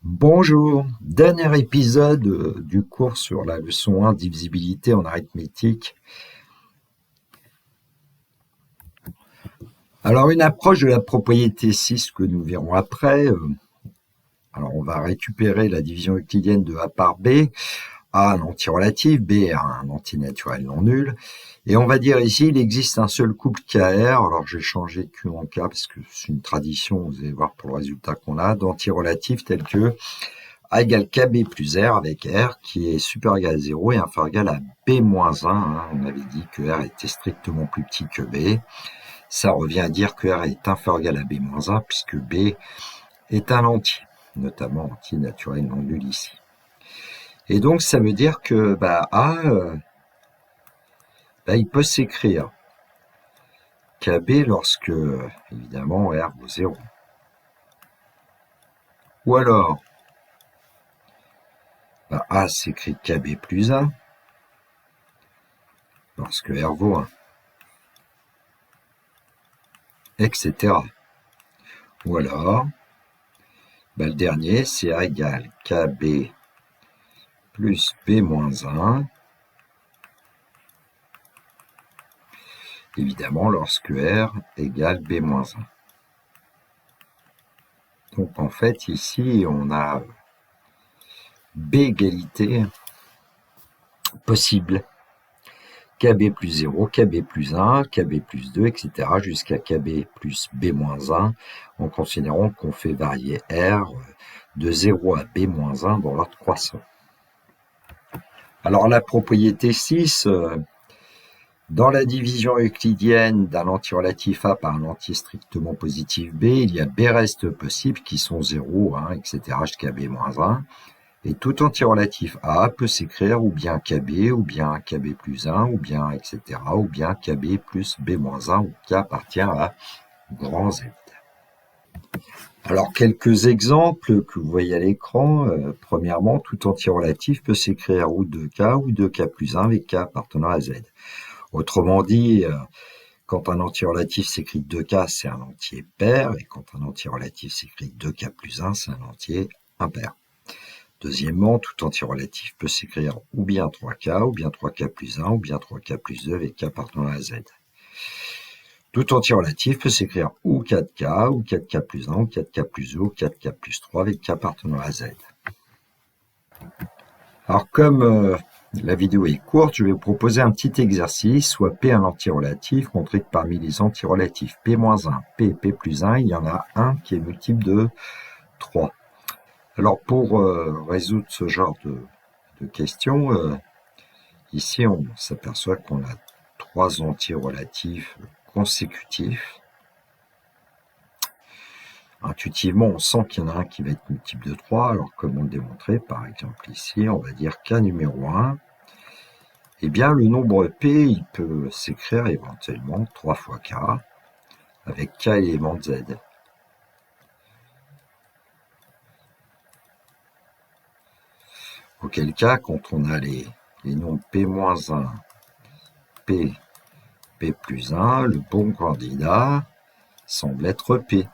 Bonjour, dernier épisode du cours sur la leçon 1 divisibilité en arithmétique. Alors une approche de la propriété 6 que nous verrons après. Alors on va récupérer la division euclidienne de A par B. A un antirelatif, B un antinaturel non nul. Et on va dire ici, il existe un seul couple KR. Alors j'ai changé Q en K parce que c'est une tradition, vous allez voir pour le résultat qu'on a, d'antirelatifs tels que A égale KB plus R avec R qui est supérieur égal à 0 et inférieur égal à B moins 1. On avait dit que R était strictement plus petit que B. Ça revient à dire que R est inférieur égal à B moins 1 puisque B est un entier, notamment entier naturel non nul ici. Et donc ça veut dire que A, il peut s'écrire KB lorsque, évidemment, R vaut 0. Ou alors, A s'écrit KB plus 1 lorsque R vaut 1, etc. Ou alors, le dernier, c'est A égale KB plus B moins 1, évidemment lorsque R égale B moins 1. Donc en fait, ici, on a B égalité possible. KB plus 0, KB plus 1, KB plus 2, etc. jusqu'à KB plus B moins 1, en considérant qu'on fait varier R de 0 à B moins 1 dans l'ordre croissant. Alors la propriété 6, dans la division euclidienne d'un antirelatif A par un entier strictement positif B, il y a B restes possibles qui sont 0, 1, etc. jusqu'à B moins 1. Et tout antirelatif A peut s'écrire ou bien KB, ou bien KB plus 1, ou bien etc. ou bien KB plus B moins 1, ou qui appartient à grand Z. Alors, quelques exemples que vous voyez à l'écran. Premièrement, tout antirelatif peut s'écrire ou 2K ou 2K plus 1 avec K appartenant à Z. Autrement dit, quand un antirelatif s'écrit 2K, c'est un entier pair, et quand un antirelatif s'écrit 2K plus 1, c'est un entier impair. Deuxièmement, tout antirelatif peut s'écrire ou bien 3K, ou bien 3K plus 1, ou bien 3K plus 2 avec K appartenant à Z. Tout antirelatif peut s'écrire ou 4K, ou 4K plus 1, ou 4K plus 2, ou 4K plus 3 avec K appartenant à Z. Alors comme la vidéo est courte, je vais vous proposer un petit exercice, soit P un antirelatif, montrer que parmi les antirelatifs P-1, P et P plus 1, il y en a un qui est multiple de 3. Alors pour résoudre ce genre de questions, ici on s'aperçoit qu'on a 3 antirelatifs consécutifs. Intuitivement, on sent qu'il y en a un qui va être multiple de 3, alors comment le démontrer? Par exemple ici, on va dire K numéro 1. Eh bien, le nombre P, il peut s'écrire éventuellement 3 fois K, avec K éléments de Z. Auquel cas, quand on a les nombres P-1, P, P plus 1, le bon candidat semble être P.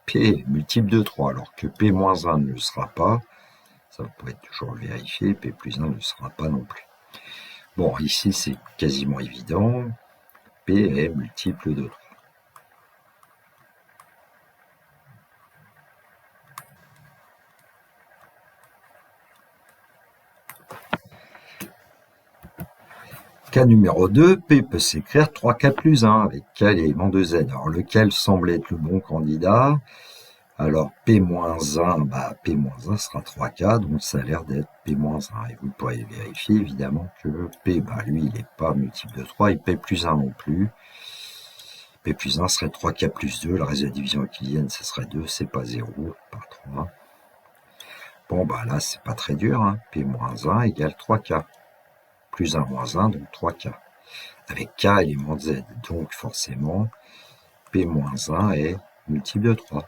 P est multiple de 3, alors que P-1 ne le sera pas. Ça, vous pouvez toujours le vérifier. P plus 1 ne le sera pas non plus. Bon, ici, c'est quasiment évident. P est multiple de 3. Cas numéro 2, P peut s'écrire 3K plus 1 avec K élément de Z. Alors, lequel semble être le bon candidat? Alors, P-1, P-1 sera 3K, donc ça a l'air d'être P-1. Et vous pourrez vérifier, évidemment, que P, lui, il n'est pas multiple de 3, et P plus 1 non plus. P plus 1 serait 3K plus 2, le reste de la division euclidienne, ça serait 2, c'est pas 0, par 3. Bon, là, c'est pas très dur, P-1 égale 3K. Plus 1 moins 1, donc 3K. Avec K élément de Z, donc forcément, P-1 est multiple de 3.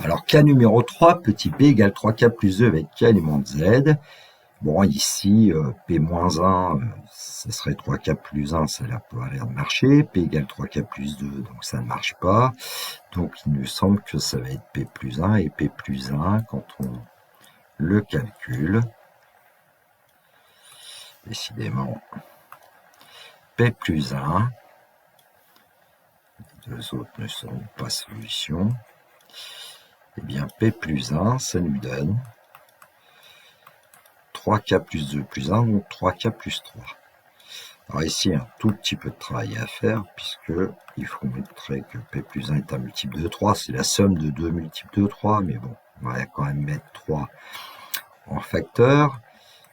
Alors, K numéro 3, petit p égale 3K plus 2 avec K élément de Z. Bon, ici, P-1, ça serait 3K plus 1, ça n'a pas l'air de marcher. P égale 3K plus 2, donc ça ne marche pas. Donc il nous semble que ça va être P plus 1, et P plus 1, quand on le calcule, décidément, P plus 1, les deux autres ne seront pas solution, et bien P plus 1, ça nous donne 3K plus 2 plus 1, donc 3K plus 3. Alors ici, il y a un tout petit peu de travail à faire, puisqu'il faut montrer que P plus 1 est un multiple de 3. C'est la somme de deux multiples de 3, mais bon, on va quand même mettre 3 en facteur.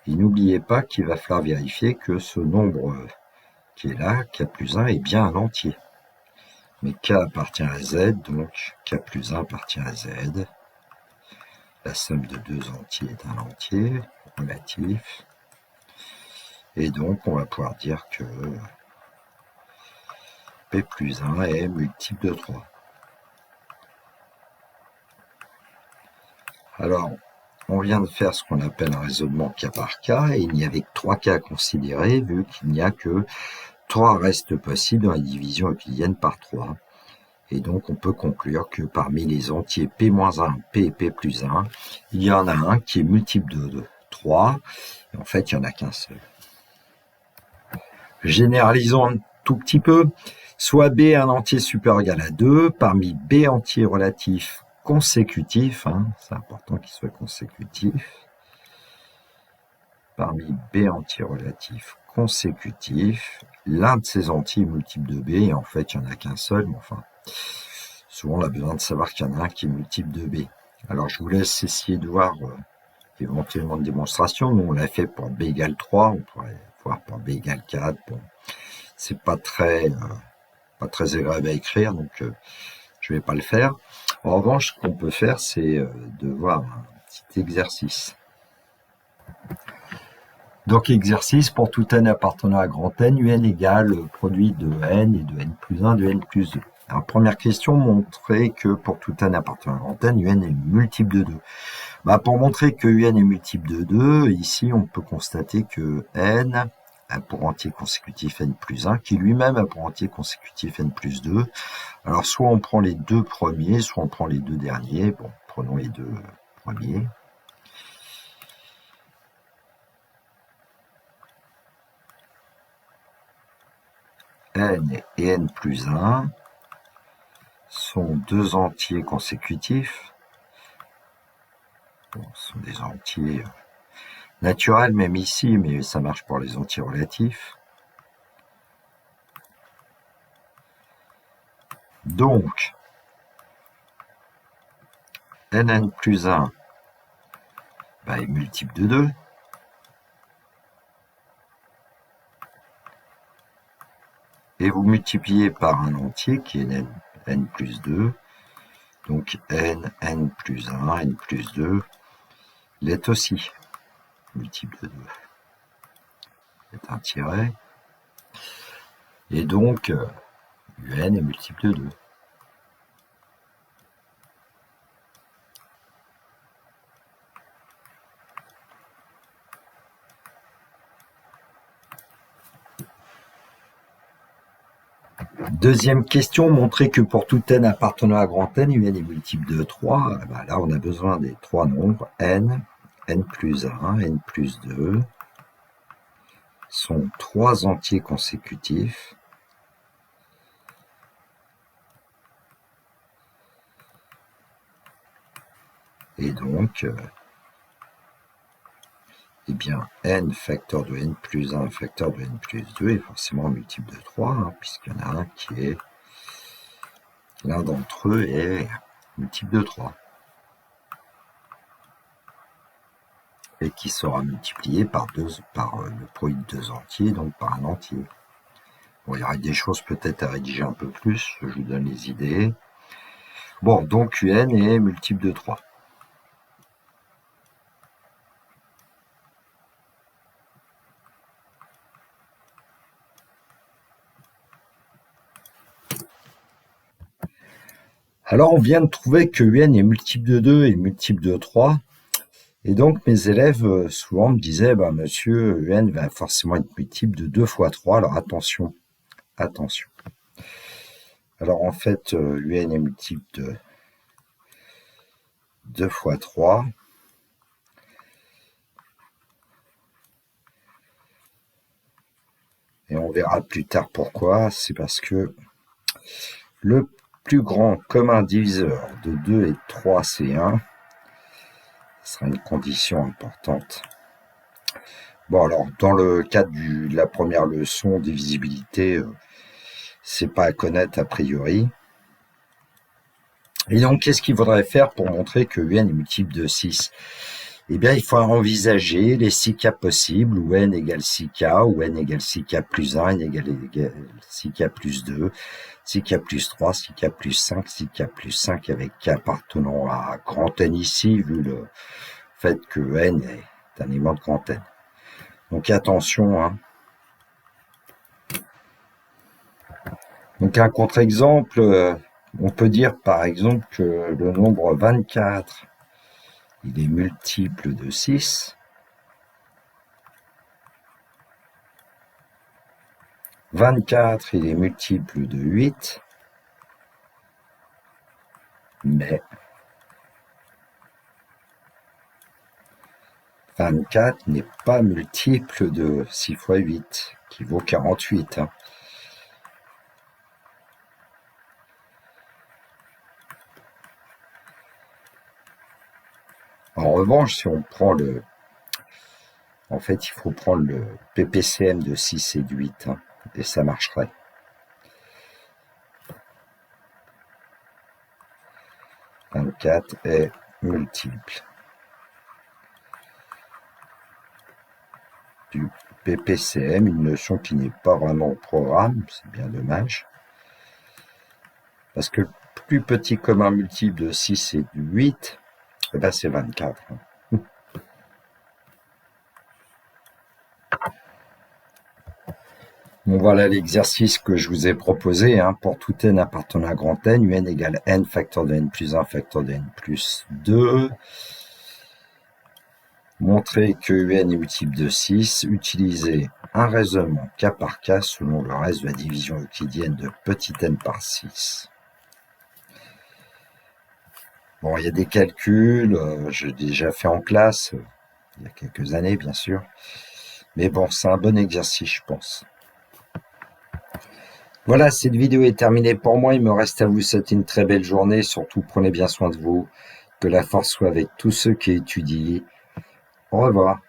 Et n'oubliez pas qu'il va falloir vérifier que ce nombre qui est là, K plus 1, est bien un entier. Mais K appartient à Z, donc K plus 1 appartient à Z. La somme de deux entiers est un entier relatif. Et donc, on va pouvoir dire que P plus 1 est multiple de 3. Alors, on vient de faire ce qu'on appelle un raisonnement cas par cas, et il n'y avait que 3 cas à considérer, vu qu'il n'y a que 3 restes possibles dans la division euclidienne par 3. Et donc, on peut conclure que parmi les entiers P-1, P et P plus 1, il y en a un qui est multiple de 3, et en fait, il n'y en a qu'un seul. Généralisons un tout petit peu. Soit B un entier supérieur ou égal à 2, parmi B entiers relatifs consécutifs, c'est important qu'il soit consécutif, parmi B entiers relatifs consécutifs, l'un de ces entiers est multiple de B, et en fait, il n'y en a qu'un seul, mais enfin, souvent on a besoin de savoir qu'il y en a un qui est multiple de B. Alors, je vous laisse essayer de voir éventuellement une démonstration. Nous, on l'a fait pour B égale 3, on pourrait voir pour B égale 4. Bon, c'est pas très agréable à écrire, donc je vais pas le faire. En revanche, ce qu'on peut faire, c'est de voir un petit exercice. Donc, exercice, pour tout n appartenant à grand N, un égale produit de n et de n plus 1 de n plus 2. Alors, première question, montrer que pour tout n appartenant à grand N, un est multiple de 2. Pour montrer que un est multiple de 2, ici, on peut constater que n a pour entier consécutif n plus 1, qui lui-même a pour entier consécutif n plus 2. Alors, soit on prend les deux premiers, soit on prend les deux derniers. Bon, prenons les deux premiers. N et n plus 1 sont deux entiers consécutifs. Bon, ce sont des entiers naturels, même ici, mais ça marche pour les entiers relatifs. Donc, nn plus 1 est multiple de 2. Et vous multipliez par un entier qui est n plus 2. Donc n plus 1, n plus 2, il est aussi multiple de 2. C'est un tiret. Et donc, un est multiple de 2. Deuxième question, montrer que pour tout n appartenant à grand N, un est multiple de 3. Là, on a besoin des trois nombres n, n plus 1, n plus 2, sont trois entiers consécutifs. Et donc, n facteur de n plus 1 facteur de n plus 2 est forcément multiple de 3, puisqu'il y en a un qui est, l'un d'entre eux est multiple de 3. Et qui sera multiplié par le produit de deux entiers, donc par un entier. Bon, il y aurait des choses peut-être à rédiger un peu plus, je vous donne les idées. Bon, donc un est multiple de 3. Alors, on vient de trouver que un est multiple de 2 et multiple de 3. Et donc, mes élèves, souvent me disaient, bah, monsieur, UN va forcément être multiple de 2 fois 3. Alors, attention, attention. Alors, en fait, UN est multiple de 2 fois 3. Et on verra plus tard pourquoi. C'est parce que le plus grand commun diviseur de 2 et de 3, c'est 1. Ce sera une condition importante. Bon, alors, dans le cadre de la première leçon, divisibilité, c'est pas à connaître a priori. Et donc, qu'est-ce qu'il faudrait faire pour montrer que UN est multiple de 6? Eh bien, il faut envisager les 6 cas possibles, où n égale 6k, où n égale 6k plus 1, n égale 6k plus 2, 6k plus 3, 6k plus 5, 6k plus 5, avec k appartenant à grand N ici, vu le fait que n est un élément de grand N. Donc attention, hein. Donc un contre-exemple, on peut dire par exemple que le nombre 24, il est multiple de 6. 24, il est multiple de 8. Mais 24 n'est pas multiple de 6 fois 8, qui vaut 48. Hein. En revanche, si on prend le... En fait, il faut prendre le PPCM de 6 et de 8, hein, et ça marcherait. « 24 est multiple du PPCM, une notion qui n'est pas vraiment au programme, c'est bien dommage. Parce que le plus petit commun multiple de 6 et de 8, eh ben c'est 24. Bon, voilà l'exercice que je vous ai proposé. Hein. Pour tout n appartenant à grand N, UN égale n facteur de n plus 1 facteur de n plus 2. Montrer que UN est multiple de 6. Utiliser un raisonnement cas par cas selon le reste de la division euclidienne de petit n par 6. Bon, il y a des calculs, j'ai déjà fait en classe, il y a quelques années bien sûr. Mais bon, c'est un bon exercice, je pense. Voilà, cette vidéo est terminée pour moi. Il me reste à vous souhaiter une très belle journée. Surtout, prenez bien soin de vous. Que la force soit avec tous ceux qui étudient. Au revoir.